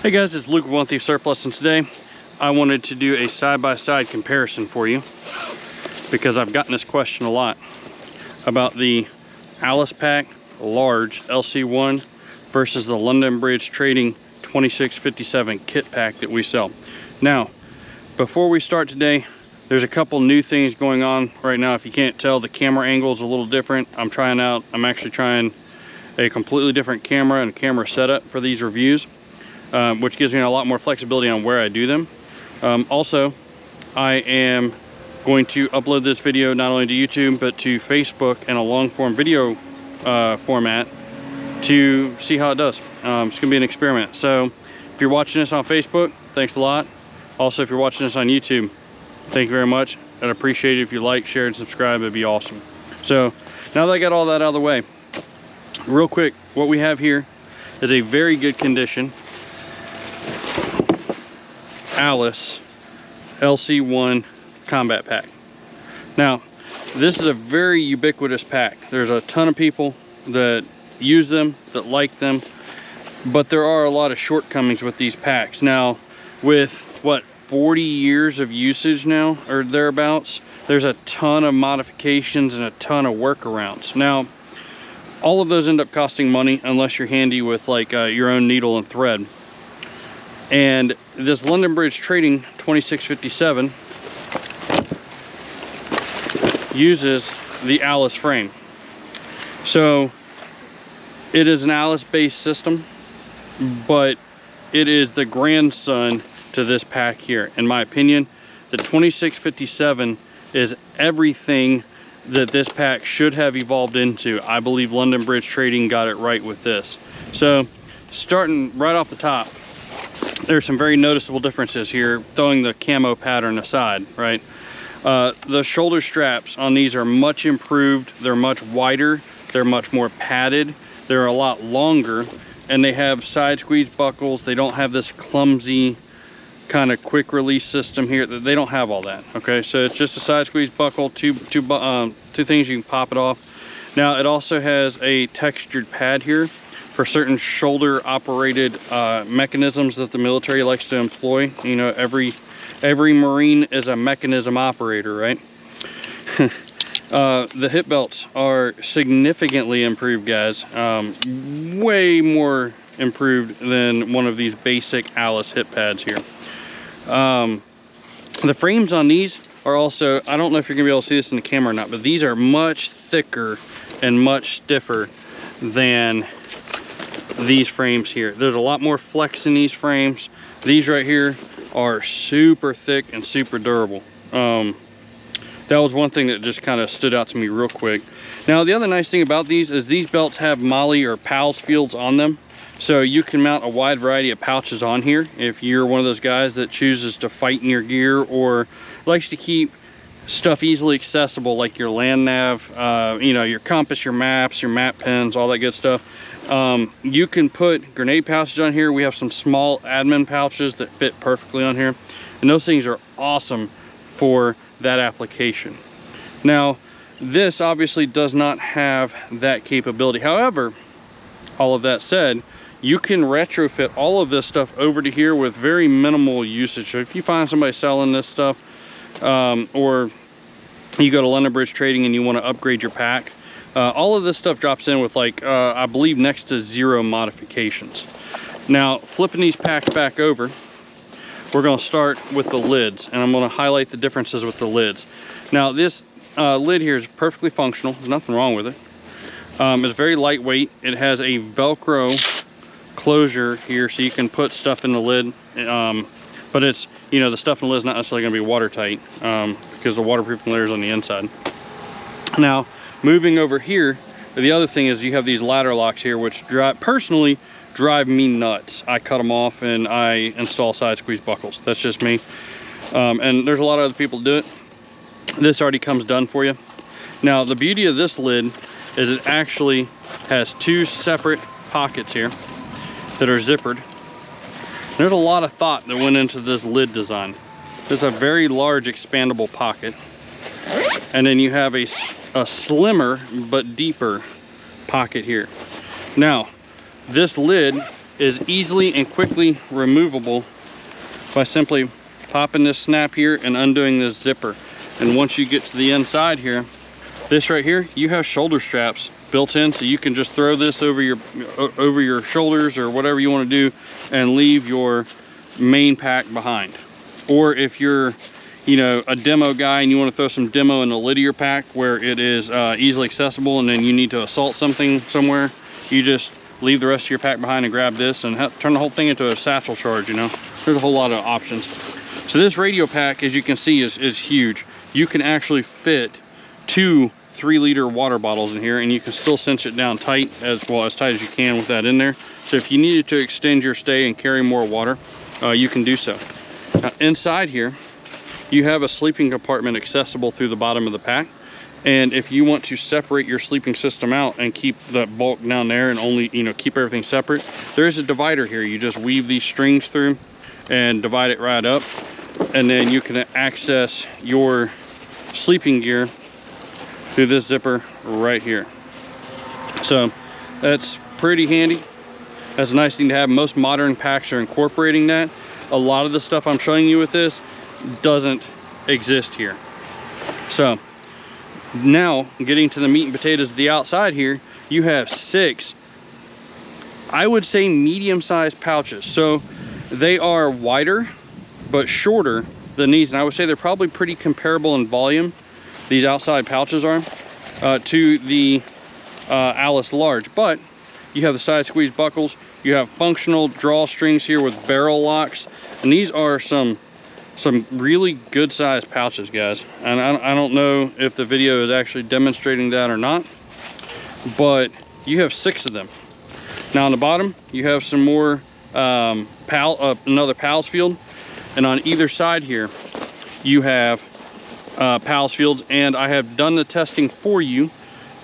Hey guys, it's Luke with One Thief Surplus, and today I wanted to do a side-by-side comparison for you because I've gotten this question a lot about the Alice Pack large LC-1 versus the London Bridge Trading 2657 kit pack that we sell. Now, before we start today, there's a couple new things going on right now. If you can't tell, the camera angle is a little different. I'm actually trying a completely different camera and camera setup for these reviews. Which gives me a lot more flexibility on where I do them. Also, I am going to upload this video not only to YouTube, but to Facebook in a long form video format to see how it does. It's gonna be an experiment. So if you're watching this on Facebook, thanks a lot. Also, if you're watching this on YouTube, thank you very much. I'd appreciate it if you like, share, and subscribe. It'd be awesome. So now that I got all that out of the way, real quick, what we have here is a very good condition Alice LC-1 combat pack. Now, this is a very ubiquitous pack. There's a ton of people that use them, that like them, but there are a lot of shortcomings with these packs. Now, with what, 40 years of usage now, or thereabouts, there's a ton of modifications and a ton of workarounds. Now, all of those end up costing money unless you're handy with like your own needle and thread. And this London Bridge Trading 2657 uses the Alice frame. So it is an Alice based system, but it is the grandson to this pack here. In my opinion, the 2657 is everything that this pack should have evolved into. I believe London Bridge Trading got it right with this. So starting right off the top, there's some very noticeable differences here, throwing the camo pattern aside, right? The shoulder straps on these are much improved. They're much wider. They're much more padded. They're a lot longer, and they have side squeeze buckles. They don't have this clumsy kind of quick release system here. They don't have all that, okay? So it's just a side squeeze buckle, two things you can pop it off. Now, it also has a textured pad here for certain shoulder operated mechanisms that the military likes to employ. You know, every Marine is a mechanism operator, right? The hip belts are significantly improved, guys. Way more improved than one of these basic Alice hip pads here. The frames on these are also, I don't know if you're gonna be able to see this in the camera or not, but these are much thicker and much stiffer than these frames here. There's a lot more flex in these frames. These right here are super thick and super durable. That was one thing that just kind of stood out to me real quick. Now, the other nice thing about these is these belts have MOLLE or PALS fields on them. So you can mount a wide variety of pouches on here if you're one of those guys that chooses to fight in your gear or likes to keep stuff easily accessible, like your land nav, you know, your compass, your maps, your map pens, all that good stuff. You can put grenade pouches on here. We have some small admin pouches that fit perfectly on here, and those things are awesome for that application. Now, this obviously does not have that capability. However, all of that said, you can retrofit all of this stuff over to here with very minimal usage. So if you find somebody selling this stuff, or you go to London Bridge Trading and you want to upgrade your pack, all of this stuff drops in with like, I believe next to zero modifications. Now, flipping these packs back over, we're going to start with the lids, and I'm going to highlight the differences with the lids. Now, this lid here is perfectly functional. There's nothing wrong with it. It's very lightweight. It has a Velcro closure here, so you can put stuff in the lid. But it's, you know, the stuff in the lid is not necessarily going to be watertight because the waterproofing layer is on the inside. Now, moving over here, the other thing is you have these ladder locks here, which personally drive me nuts. I cut them off and I install side squeeze buckles. That's just me. And there's a lot of other people that do it. This already comes done for you. Now, the beauty of this lid is it actually has two separate pockets here that are zippered. There's a lot of thought that went into this lid design. There's a very large expandable pocket, and then you have a slimmer but deeper pocket here. Now, this lid is easily and quickly removable by simply popping this snap here and undoing this zipper. And once you get to the inside here, this right here, you have shoulder straps built in, so you can just throw this over your shoulders or whatever you want to do and leave your main pack behind. Or if you're, you know, a demo guy and you want to throw some demo in the lid of your pack where it is easily accessible, and then you need to assault something somewhere, you just leave the rest of your pack behind and grab this and turn the whole thing into a satchel charge. You know, there's a whole lot of options. So this radio pack, as you can see, is huge. You can actually fit 2 3-liter water bottles in here, and you can still cinch it down tight, as well as tight as you can with that in there. So if you needed to extend your stay and carry more water, you can do so. Now, inside here, you have a sleeping compartment accessible through the bottom of the pack. And if you want to separate your sleeping system out and keep the bulk down there and only, you know, keep everything separate, there is a divider here. You just weave these strings through and divide it right up, and then you can access your sleeping gear through this zipper right here. So that's pretty handy. That's a nice thing to have. Most modern packs are incorporating that. A lot of the stuff I'm showing you with this doesn't exist here. So now, getting to the meat and potatoes of the outside here, you have 6, I would say, medium-sized pouches. So they are wider but shorter than these, and I would say they're probably pretty comparable in volume, these outside pouches are, to the Alice Large. But you have the side squeeze buckles, you have functional drawstrings here with barrel locks, and these are some really good sized pouches, guys. And I don't know if the video is actually demonstrating that or not, but you have 6 of them. Now on the bottom, you have some more another Pals field, and on either side here, you have Pals fields, and I have done the testing for you.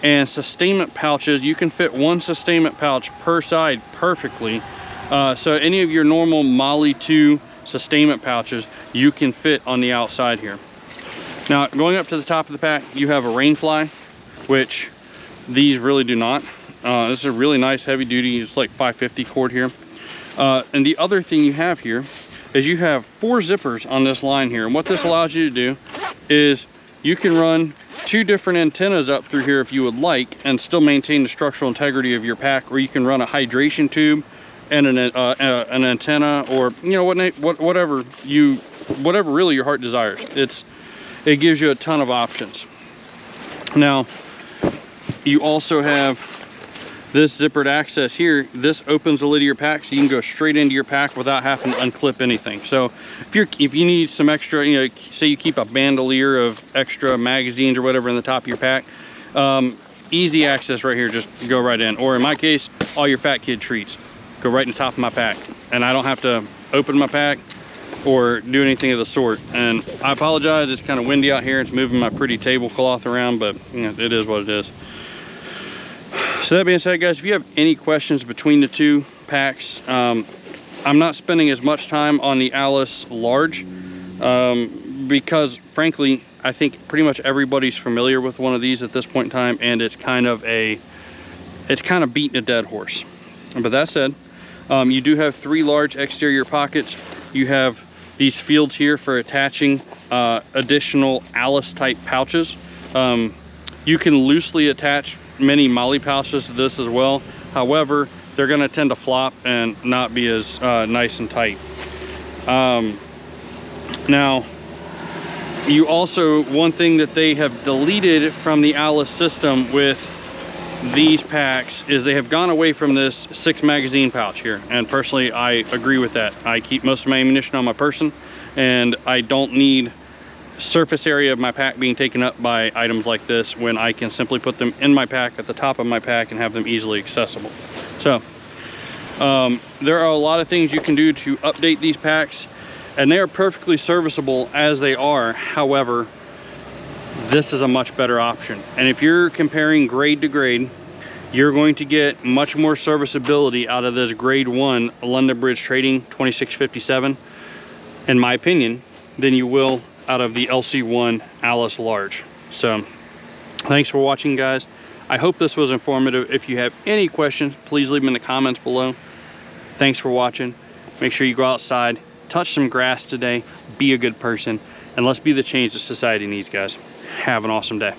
And sustainment pouches, you can fit 1 sustainment pouch per side perfectly. So any of your normal Molly 2 sustainment pouches, you can fit on the outside here. Now, going up to the top of the pack, you have a rainfly, which these really do not. This is a really nice heavy duty, it's like 550 cord here. And the other thing you have here is you have 4 zippers on this line here. And what this allows you to do is you can run 2 different antennas up through here if you would like, and still maintain the structural integrity of your pack, or you can run a hydration tube and an antenna, or you know, whatever really your heart desires. It gives you a ton of options. Now you also have this zippered access here. This opens the lid of your pack, so you can go straight into your pack without having to unclip anything. So if you need some extra, you know, say you keep a bandolier of extra magazines or whatever in the top of your pack, easy access right here, just go right in. Or in my case, all your fat kid treats go right in the top of my pack, and I don't have to open my pack or do anything of the sort. And I apologize, it's kind of windy out here, it's moving my pretty tablecloth around, but you know, it is what it is. So that being said, guys, if you have any questions between the 2 packs, I'm not spending as much time on the Alice Large because frankly, I think pretty much everybody's familiar with one of these at this point in time, and it's kind of beating a dead horse. But that said, you do have 3 large exterior pockets. You have these fields here for attaching additional Alice type pouches. You can loosely attach many Molly pouches to this as well. However, they're going to tend to flop and not be as nice and tight. Now, you also, one thing that they have deleted from the Alice system with these packs is they have gone away from this 6 magazine pouch here, and personally I agree with that. I keep most of my ammunition on my person, and I don't need surface area of my pack being taken up by items like this when I can simply put them in my pack at the top of my pack and have them easily accessible. So there are a lot of things you can do to update these packs, and they are perfectly serviceable as they are. However, this is a much better option, and if you're comparing grade to grade, you're going to get much more serviceability out of this grade 1 London Bridge Trading 2657, in my opinion, than you will out of the LC-1 Alice Large. So thanks for watching, guys. I hope this was informative. If you have any questions, please leave them in the comments below. Thanks for watching. Make sure you go outside, touch some grass today, be a good person, and let's be the change that society needs, guys. Have an awesome day.